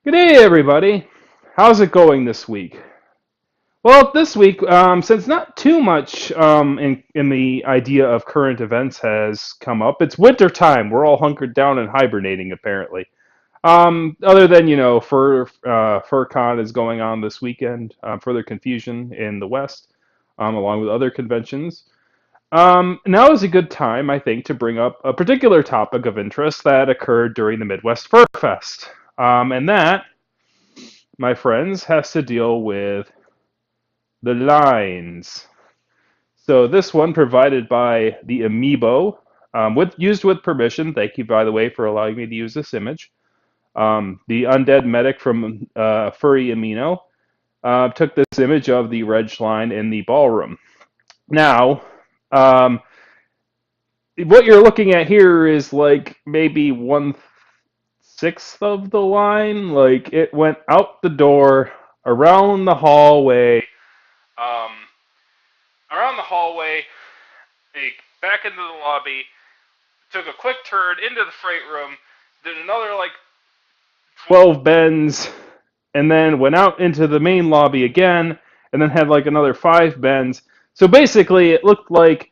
Good day, everybody. How's it going this week? Well, this week, since not too much in the idea of current events has come up, it's winter time. We're all hunkered down and hibernating, apparently. Other than FurCon is going on this weekend. Further confusion in the West, along with other conventions. Now is a good time, I think, to bring up a particular topic of interest that occurred during the Midwest Fur Fest, and that my friends, has to deal with the lines. So this one provided by the Amiibo, used with permission. Thank you, by the way, for allowing me to use this image. The undead medic from Furry Amino took this image of the Reg line in the ballroom. Now, what you're looking at here is like maybe 1/6 of the line. Like it went out the door, around the hallway, um, around the hallway, back into the lobby, took a quick turn into the freight room, did another like 12 bends, and then went out into the main lobby again, and then had like another 5 bends. So basically, it looked like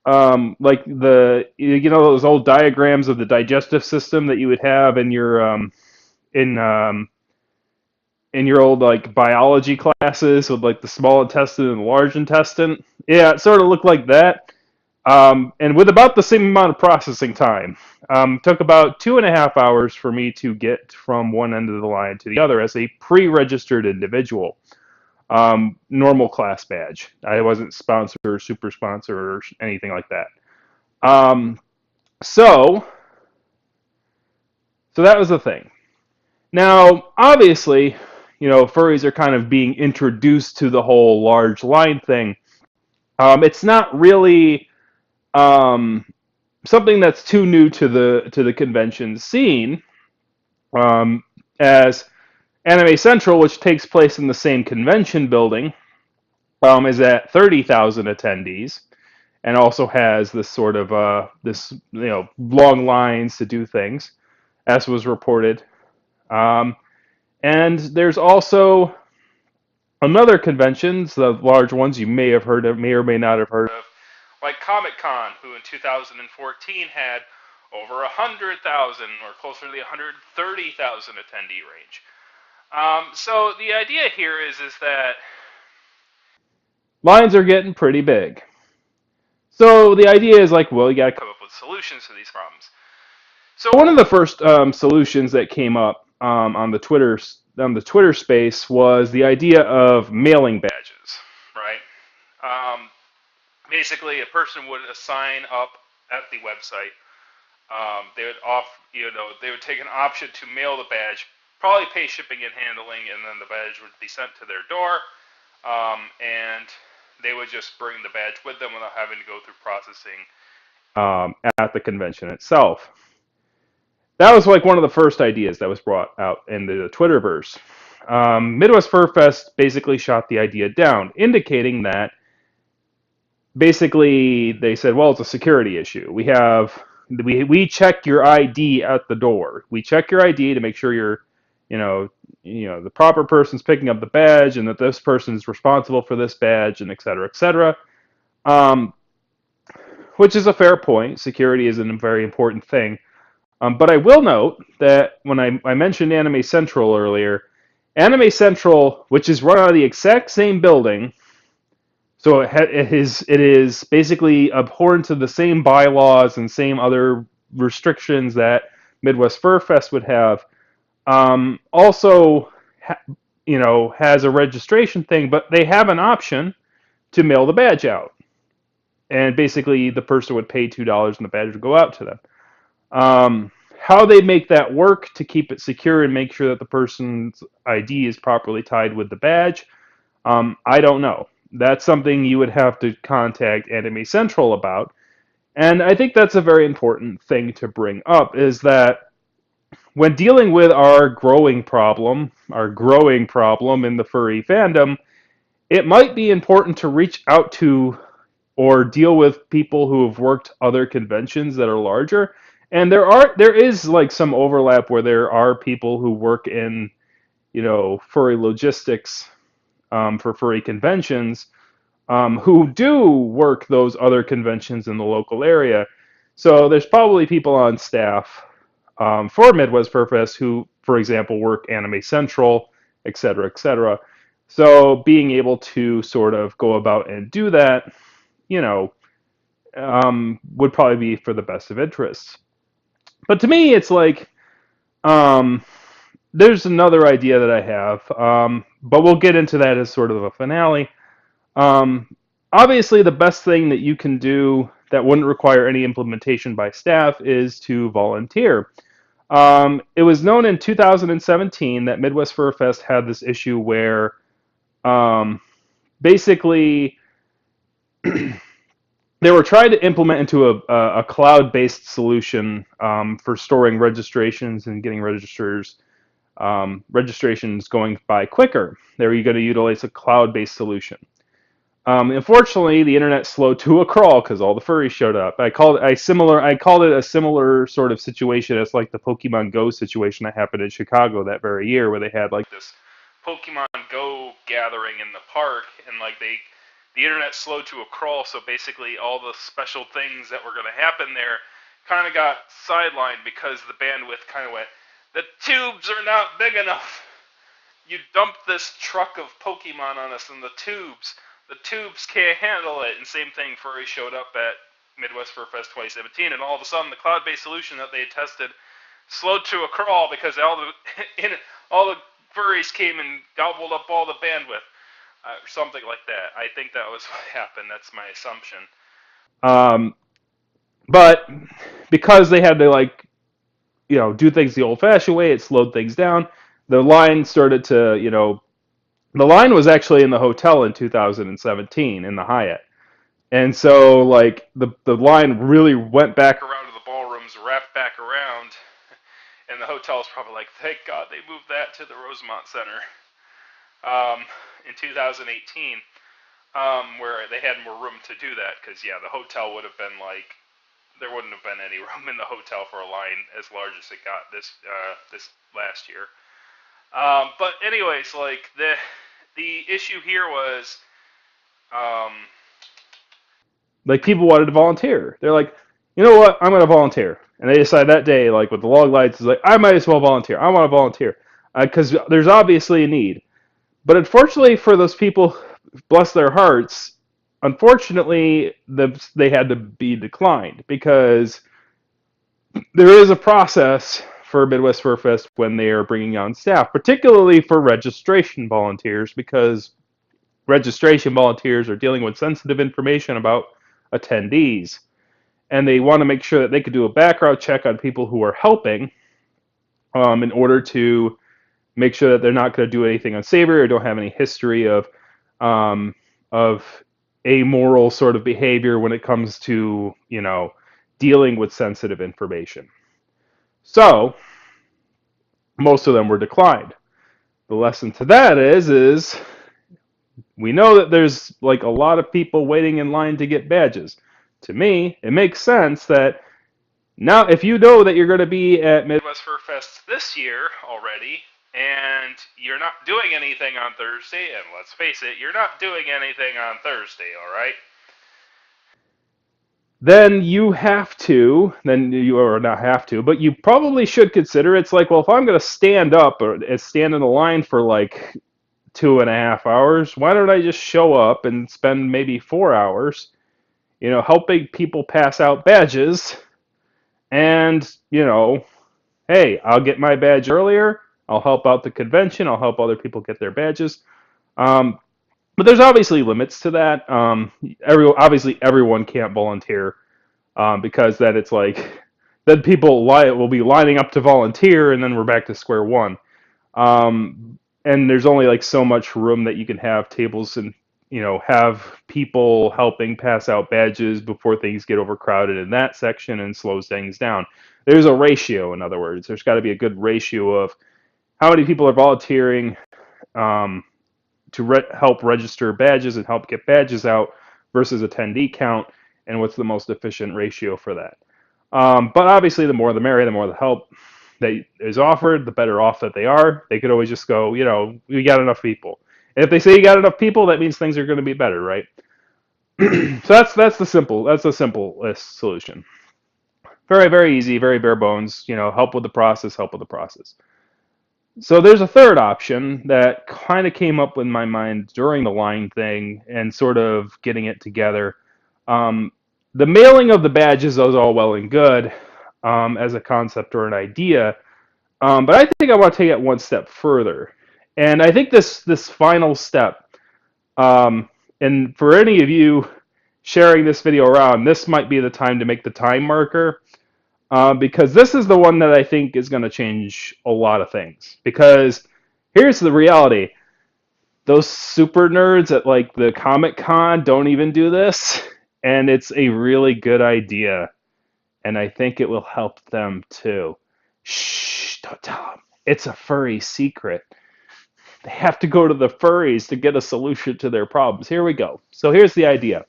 the those old diagrams of the digestive system that you would have in in um, your old like biology classes with like the small intestine and the large intestine. Yeah, it sort of looked like that, and with about the same amount of processing time. Took about 2.5 hours for me to get from one end of the line to the other as a pre-registered individual. Normal class badge. I wasn't sponsor or super sponsor or anything like that. Um, so, so that was the thing. Now, obviously, furries are kind of being introduced to the whole large line thing. It's not really um, something that's too new to the convention scene, as Anime Central, which takes place in the same convention building, is at 30,000 attendees, and also has this sort of long lines to do things, as was reported. Um, and there's also another conventions, the large ones you may have heard of, may or may not have heard of, like Comic Con, who in 2014 had over 100,000 or closer to the 130,000 attendee range. So the idea here is that lines are getting pretty big. So the idea is like, well, you got to come up with solutions to these problems. So one of the first solutions that came up on the Twitter space was the idea of mailing badges, right? Basically, a person would sign up at the website. They would take an option to mail the badge, probably pay shipping and handling, and then the badge would be sent to their door, and they would just bring the badge with them without having to go through processing at the convention itself. That was like one of the first ideas that was brought out in the Twitterverse. Midwest Fur Fest basically shot the idea down, indicating that basically they said, well, it's a security issue. We check your ID at the door. We check your ID to make sure you're, the proper person's picking up the badge, and that this person's responsible for this badge, and et cetera, et cetera. Which is a fair point. Security is a very important thing. But I will note that when I mentioned Anime Central earlier, Anime Central, which is run out of the exact same building, so it is basically abhorrent to the same bylaws and same other restrictions that Midwest Fur Fest would have. Also, has a registration thing, but they have an option to mail the badge out, and basically the person would pay $2 and the badge would go out to them. How they make that work to keep it secure and make sure that the person's ID is properly tied with the badge, I don't know. That's something you would have to contact Anime Central about. And I think that's a very important thing to bring up, is that when dealing with our growing problem in the furry fandom, it might be important to reach out to or deal with people who have worked other conventions that are larger. And there is like some overlap where there are people who work in furry logistics for furry conventions, who do work those other conventions in the local area. So there's probably people on staff for Midwest Fur Fest who, for example, work Anime Central, et cetera, et cetera. So being able to sort of go about and do that, you know, would probably be for the best of interests. But to me, it's like um, there's another idea that I have, but we'll get into that as sort of a finale. Um, Obviously, the best thing that you can do that wouldn't require any implementation by staff is to volunteer. It was known in 2017 that Midwest Fur Fest had this issue where um, basically they were trying to implement into a cloud-based solution for storing registrations and getting registrations going by quicker. They were going to utilize a cloud-based solution. Unfortunately, the internet slowed to a crawl because all the furries showed up. I called it a similar sort of situation as like the Pokemon Go situation that happened in Chicago that very year, where they had like this Pokemon Go gathering in the park, and like the internet slowed to a crawl. So basically, all the special things that were going to happen there kind of got sidelined because the bandwidth kind of went. The tubes are not big enough. You dumped this truck of Pokemon on us in the tubes. The tubes can't handle it. And same thing, furry showed up at Midwest Fur Fest 2017, and all of a sudden the cloud-based solution that they had tested slowed to a crawl because all the furries came and gobbled up all the bandwidth, or something like that. I think that was what happened. That's my assumption. Um, but because they had to do things the old-fashioned way, it slowed things down. The line started to the line was actually in the hotel in 2017 in the Hyatt. And so like the line really went back around to the ballrooms, wrapped back around, and the hotel's probably like, thank God they moved that to the Rosemont Center in 2018, where they had more room to do that, because yeah, the hotel would have been like, there wouldn't have been any room in the hotel for a line as large as it got this last year. But anyways, like the issue here was, like people wanted to volunteer. They're like, you know what, I'm going to volunteer, and they decide that day, like with the log lights, is like, I might as well volunteer. I want to volunteer because there's obviously a need. But unfortunately for those people, bless their hearts, unfortunately they had to be declined because there is a process for Midwest Fur Fest when they are bringing on staff, particularly for registration volunteers, because registration volunteers are dealing with sensitive information about attendees, and they want to make sure that they could do a background check on people who are helping in order to make sure that they're not going to do anything unsavory or don't have any history um, of amoral sort of behavior when it comes to dealing with sensitive information. So most of them were declined. The lesson to that is we know that there's like a lot of people waiting in line to get badges. To me, it makes sense that now if you know that you're going to be at Midwest Fur Fest this year already, and you're not doing anything on Thursday, and let's face it, you're not doing anything on Thursday, all right? Then you or not have to, but you probably should consider, it's like, well, if I'm going to stand up or stand in the line for like 2.5 hours, why don't I just show up and spend maybe 4 hours, helping people pass out badges, and, hey, I'll get my badge earlier, I'll help out the convention, I'll help other people get their badges. But there's obviously limits to that. Obviously, everyone can't volunteer because then it's like then people will be lining up to volunteer, and then we're back to square one. And there's only like so much room that you can have tables and have people helping pass out badges before things get overcrowded in that section and slows things down. There's a ratio, in other words. There's got to be a good ratio of how many people are volunteering to help register badges and help get badges out versus attendee count, and what's the most efficient ratio for that. But obviously, the more the merrier, the more the help. that is offered, the better off that they are. They could always just go, we got enough people. And if they say you got enough people, that means things are going to be better, right? So that's the simplest solution. Very, very easy, very bare bones. Help with the process, help with the process. So there's a third option that kind of came up in my mind during the line thing and sort of getting it together. The mailing of the badges is all well and good as a concept or an idea, but I think I want to take it one step further. And I think this final step, and for any of you sharing this video around, this might be the time to make the time marker. Because this is the one that I think is going to change a lot of things. Because here's the reality. Those super nerds at like the Comic-Con don't even do this. And it's a really good idea. And I think it will help them too. Shh, don't tell them. It's a furry secret. They have to go to the furries to get a solution to their problems. Here we go. So here's the idea.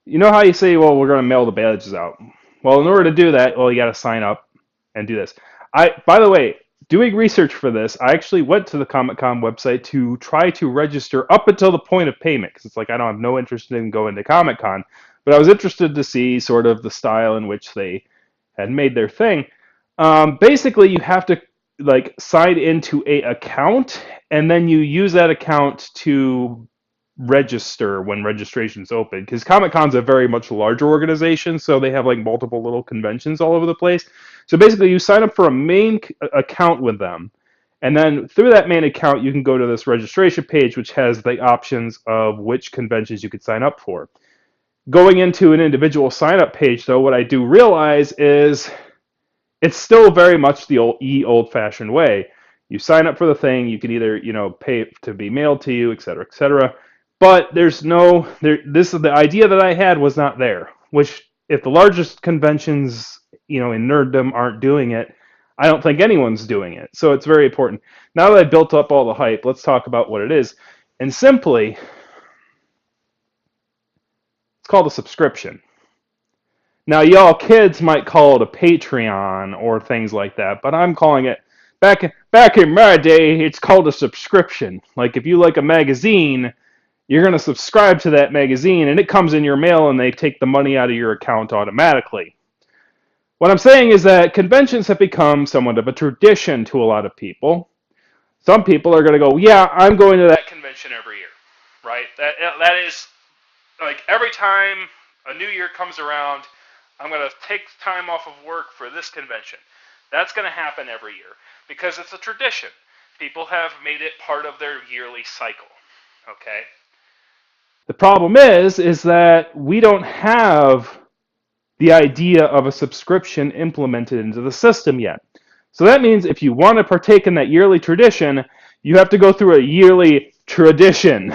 You know how you say, well, we're going to mail the badges out? Well, in order to do that, you got to sign up and do this. By the way, doing research for this, I actually went to the Comic-Con website to try to register up until the point of payment, because it's like I don't have no interest in going to Comic-Con, but I was interested to see sort of the style in which they had made their thing. Basically, you have to sign into a account, and then you use that account to register when registration's open, because Comic-Con's a very much larger organization, so they have like multiple little conventions all over the place. So basically you sign up for a main account with them, and then through that main account you can go to this registration page, which has the options of which conventions you could sign up for. Going into an individual sign-up page, though, what I do realize is it's still very much the old-fashioned way. You sign up for the thing, you can either pay to be mailed to you, etc., etc. But the idea that I had was not there, which if the largest conventions, in nerddom aren't doing it, I don't think anyone's doing it. So it's very important. Now that I've built up all the hype, let's talk about what it is. And simply, it's called a subscription. Now, y'all kids might call it a Patreon or things like that, but I'm calling it, back in my day, it's called a subscription. Like if you like a magazine, you're going to subscribe to that magazine, and it comes in your mail, and they take the money out of your account automatically. What I'm saying is that conventions have become somewhat of a tradition to a lot of people. Some people are going to go, yeah, I'm going to that convention every year, right? That is, like, every time a new year comes around, I'm going to take time off of work for this convention. That's going to happen every year because it's a tradition. People have made it part of their yearly cycle, okay? The problem is that we don't have the idea of a subscription implemented into the system yet. So that means if you want to partake in that yearly tradition, you have to go through a yearly tradition.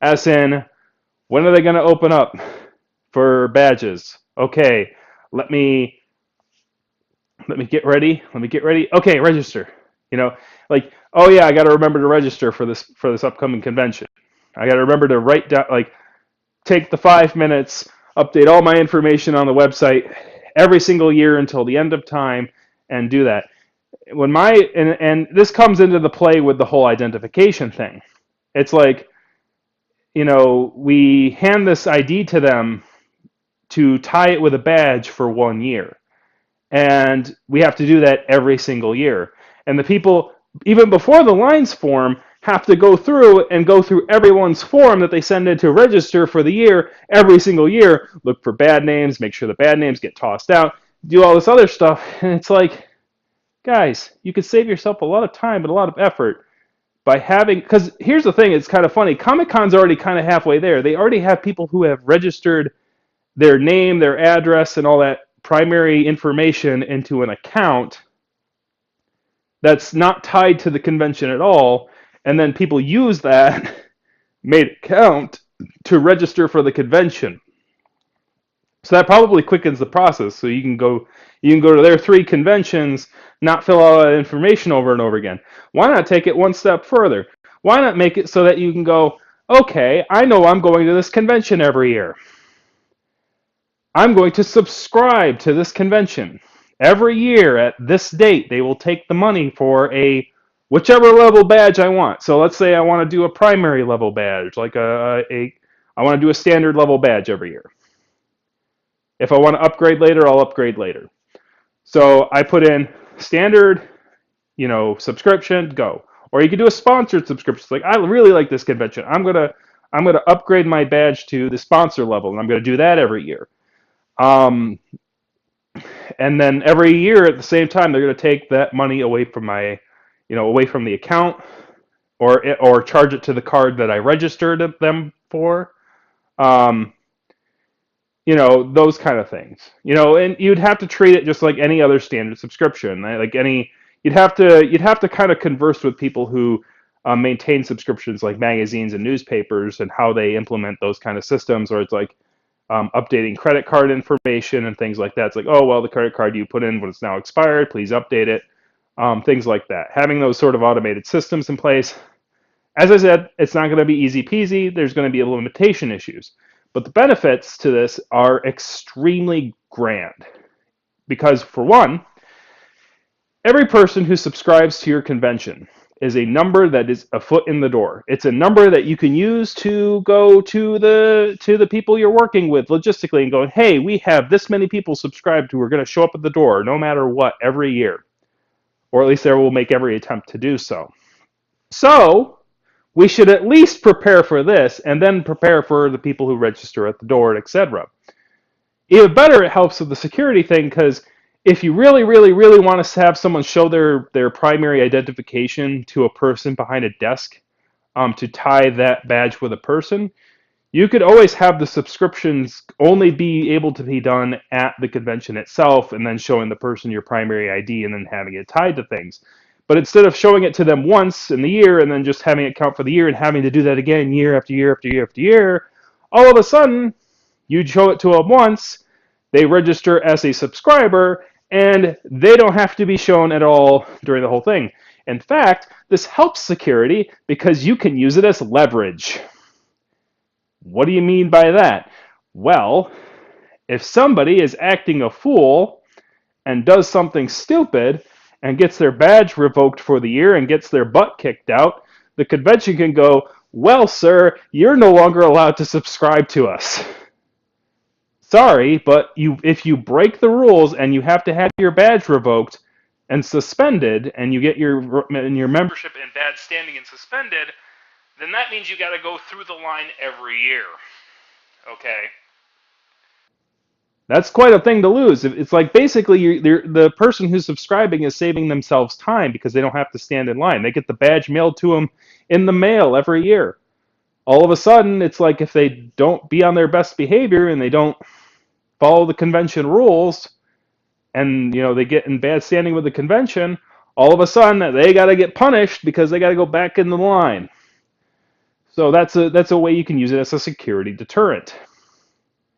As in, when are they going to open up for badges? Okay, let me get ready. Okay, register. Oh yeah, I got to remember to register for this upcoming convention. I got to remember to write down, take the 5 minutes, update all my information on the website every single year until the end of time, and do that. And this comes into the play with the whole identification thing. It's like, we hand this ID to them to tie it with a badge for 1 year. And we have to do that every single year. And the people, even before the lines form, have to go through everyone's form that they send in to register for the year every single year, look for bad names, make sure the bad names get tossed out, do all this other stuff. And it's like, guys, you could save yourself a lot of time and a lot of effort by because here's the thing, it's kind of funny. Comic-Con's already kind of halfway there. They already have people who have registered their name, their address, and all that primary information into an account that's not tied to the convention at all, and then people use that made account to register for the convention. So that probably quickens the process. So you can go to their 3 conventions, not fill all that information over and over again. Why not take it one step further? Why not make it so that you can go, okay, I know I'm going to this convention every year. I'm going to subscribe to this convention. Every year at this date, they will take the money for a whichever level badge I want. So let's say I want to do a primary level badge, like I want to do a standard level badge every year. If I want to upgrade later, I'll upgrade later. So I put in standard, subscription, go. Or you could do a sponsored subscription. It's like, I really like this convention. I'm gonna upgrade my badge to the sponsor level, and I'm gonna do that every year. Um, and then every year at the same time, they're gonna take that money away from away from the account, or charge it to the card that I registered them for. Um, those kind of things. And you'd have to treat it just like any other standard subscription. Like any, you'd have to kind of converse with people who maintain subscriptions like magazines and newspapers, and how they implement those kind of systems. Or it's like updating credit card information and things like that. It's like, oh well, the credit card you put in was now expired, please update it. Things like that. Having those sort of automated systems in place. As I said, it's not going to be easy peasy. There's going to be limitation issues. But the benefits to this are extremely grand. Because, for one, every person who subscribes to your convention is a number that is a foot in the door. It's a number that you can use to go to the people you're working with logistically and go, hey, we have this many people subscribed who are going to show up at the door no matter what every year. Or at least they will make every attempt to do so. So, we should at least prepare for this, and then prepare for the people who register at the door, etc. Even better, it helps with the security thing, because if you really, really, really want to have someone show their primary identification to a person behind a desk, to tie that badge with a person, you could always have the subscriptions only be able to be done at the convention itself, and then showing the person your primary ID, and then having it tied to things. But instead of showing it to them once in the year and then just having it count for the year and having to do that again year after year after year after year, all of a sudden, you show it to them once, they register as a subscriber, and they don't have to be shown at all during the whole thing. In fact, this helps security because you can use it as leverage. What do you mean by that? Well, if somebody is acting a fool and does something stupid, and gets their badge revoked for the year and gets their butt kicked out, the convention can go, well, sir, you're no longer allowed to subscribe to us. Sorry, but if you break the rules and you have to have your badge revoked and suspended, and you get your membership in bad standing and suspended, then that means you got to go through the line every year. Okay? That's quite a thing to lose. It's like basically the person who's subscribing is saving themselves time because they don't have to stand in line. They get the badge mailed to them in the mail every year. All of a sudden, it's like if they don't be on their best behavior and they don't follow the convention rules, and they get in bad standing with the convention, all of a sudden they got to get punished because they got to go back in the line. So that's a way you can use it as a security deterrent.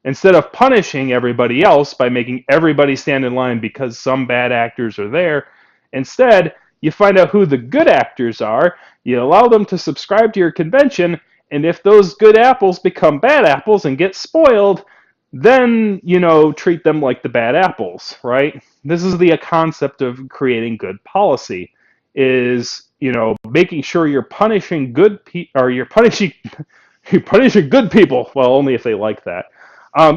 Instead of punishing everybody else by making everybody stand in line because some bad actors are there, instead, you find out who the good actors are, you allow them to subscribe to your convention, and if those good apples become bad apples and get spoiled, then, treat them like the bad apples, right? This is the concept of creating good policy, is, making sure you're punishing you're punishing good people, well, only if they like that.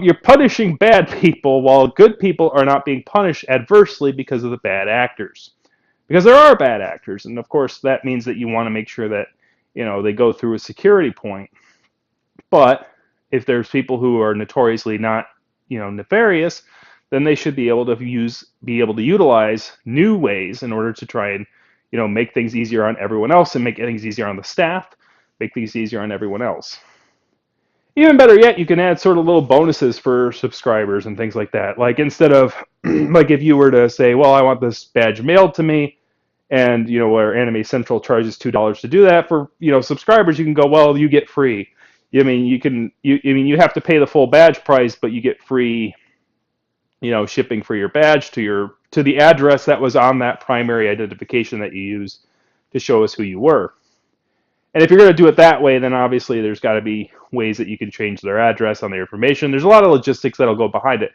You're punishing bad people while good people are not being punished adversely because of the bad actors. Because there are bad actors, and of course that means that you want to make sure that they go through a security point. But if there's people who are notoriously not nefarious, then they should be able to utilize new ways in order to try and make things easier on everyone else, and make things easier on the staff, make things easier on everyone else. Even better yet, you can add sort of little bonuses for subscribers and things like that. Like instead of, like if you were to say, well, I want this badge mailed to me, and where Anime Central charges $2 to do that, for subscribers, you can go, well, you get free. You have to pay the full badge price, but you get free, shipping for your badge to the address that was on that primary identification that you used to show us who you were. And if you're going to do it that way, then obviously there's got to be ways that you can change their address on their information. There's a lot of logistics that'll go behind it.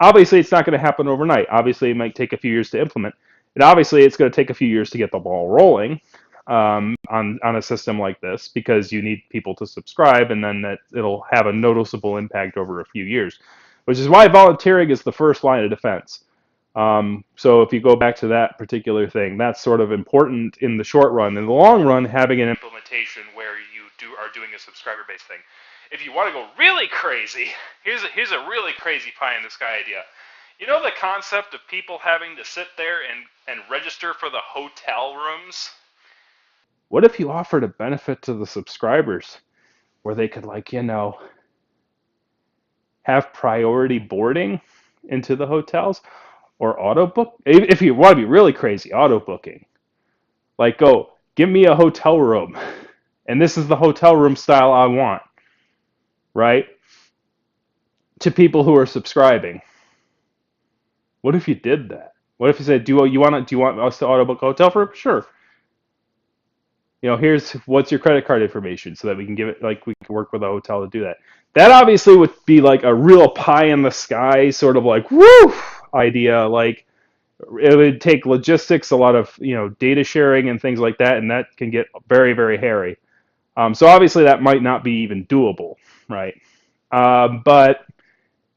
Obviously, it's not going to happen overnight. Obviously, it might take a few years to implement. And obviously, it's going to take a few years to get the ball rolling on a system like this because you need people to subscribe, and then it'll have a noticeable impact over a few years, which is why volunteering is the first line of defense. So if you go back to that particular thing, that's sort of important in the short run. In the long run, having an implementation where you are doing a subscriber-based thing. If you want to go really crazy, here's a really crazy pie in the sky idea. You know the concept of people having to sit there and register for the hotel rooms? What if you offered a benefit to the subscribers where they could, like, have priority boarding into the hotels or auto book? If you want to be really crazy, auto booking. Like, go, give me a hotel room, and this is the hotel room style I want, right? To people who are subscribing. What if you did that? What if you said, do you want us to auto book a hotel room? Sure. Here's what's your credit card information so that we can give it, like, we can work with a hotel to do that. That obviously would be like a real pie in the sky sort of like woo idea. Like, it would take logistics, a lot of data sharing and things like that, and that can get very, very hairy. So obviously that might not be even doable, right? But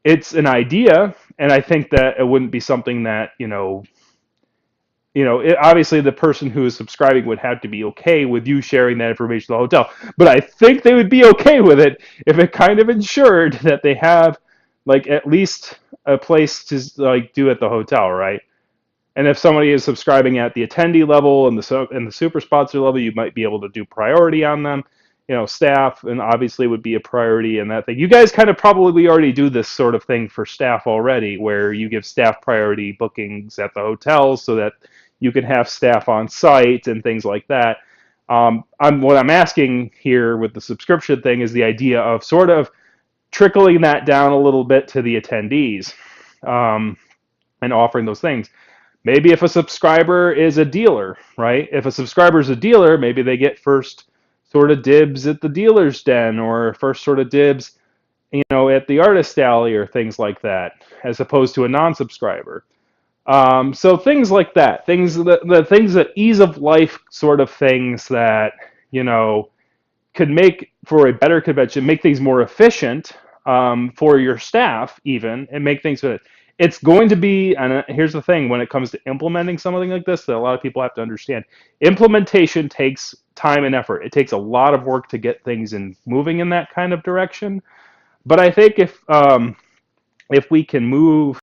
it's an idea, and I think that it wouldn't be something that obviously the person who is subscribing would have to be okay with you sharing that information to the hotel. But I think they would be okay with it if it kind of ensured that they have, like, at least a place to, like, do at the hotel, right? And if somebody is subscribing at the attendee level and the super sponsor level, you might be able to do priority on them. Staff, and obviously would be a priority in that thing. You guys kind of probably already do this sort of thing for staff already, where you give staff priority bookings at the hotels so that you can have staff on site and things like that. What I'm asking here with the subscription thing is the idea of sort of trickling that down a little bit to the attendees, and offering those things. Maybe if a subscriber is a dealer, right? If a subscriber is a dealer, maybe they get first sort of dibs at the dealer's den, or first sort of dibs, at the artist alley or things like that, as opposed to a non-subscriber. So things like that, the things that ease of life sort of things that, could make for a better convention, make things more efficient for your staff even, and make things so that it's going to be, and here's the thing, when it comes to implementing something like this, that a lot of people have to understand, implementation takes time and effort. It takes a lot of work to get things moving in that kind of direction. But I think if we can move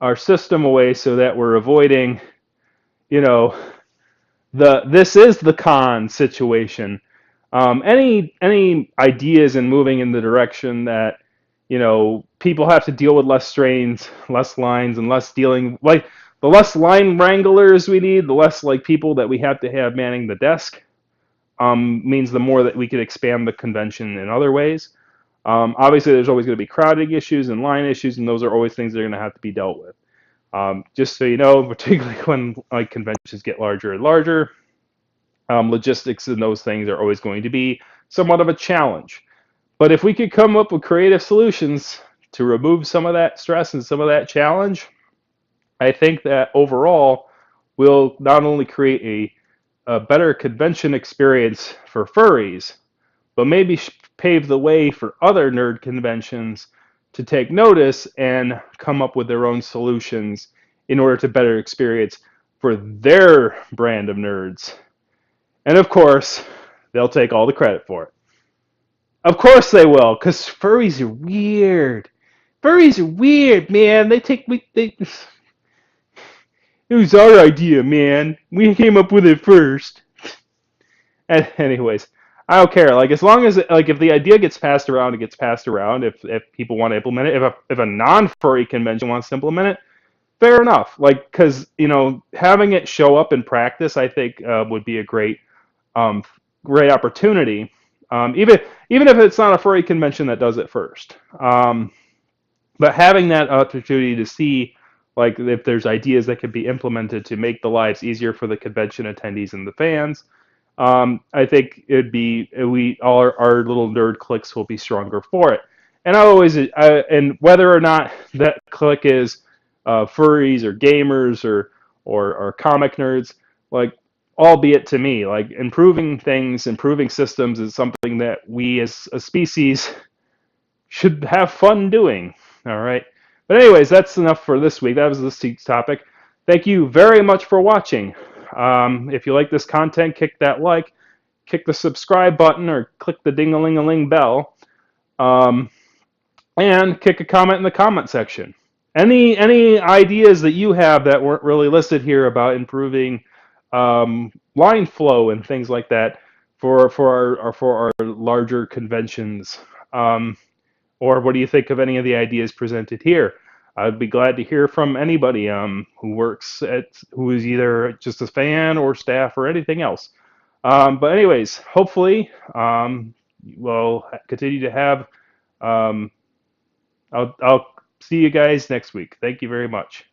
our system away so that we're avoiding, this is the con situation. Any ideas in moving in the direction that people have to deal with less strains, less lines, and less dealing, like, the less line wranglers we need, the less, like, people that we have to have manning the desk, means the more that we could expand the convention in other ways. Obviously, there's always going to be crowding issues and line issues, and those are always things that are going to have to be dealt with. Just so you know, particularly when, like, conventions get larger and larger, logistics and those things are always going to be somewhat of a challenge. But if we could come up with creative solutions to remove some of that stress and some of that challenge, I think that overall we'll not only create a better convention experience for furries, but maybe pave the way for other nerd conventions to take notice and come up with their own solutions in order to better experience for their brand of nerds. And of course, they'll take all the credit for it. Of course they will, because furries are weird. Furries are weird, man. It was our idea, man. We came up with it first. And anyways, I don't care. Like, as long as, like, if the idea gets passed around, it gets passed around. If people want to implement it, if a non-furry convention wants to implement it, fair enough. Like, because having it show up in practice, I think would be a great opportunity. Even if it's not a furry convention that does it first, but having that opportunity to see, like, if there's ideas that could be implemented to make the lives easier for the convention attendees and the fans, I think it'd be we all our little nerd cliques will be stronger for it. And and whether or not that clique is furries or gamers or comic nerds, like albeit to me, like improving things, improving systems is something that we as a species should have fun doing. All right. But anyways, that's enough for this week. That was this week's topic. Thank you very much for watching. If you like this content, kick the subscribe button, or click the ding-a-ling-a-ling bell, um, and kick a comment in the comment section. Any ideas that you have that weren't really listed here about improving line flow and things like that for our larger conventions? Or what do you think of any of the ideas presented here? I'd be glad to hear from anybody who is either just a fan or staff or anything else. But anyways, hopefully we'll continue to have. Um, I'll see you guys next week. Thank you very much.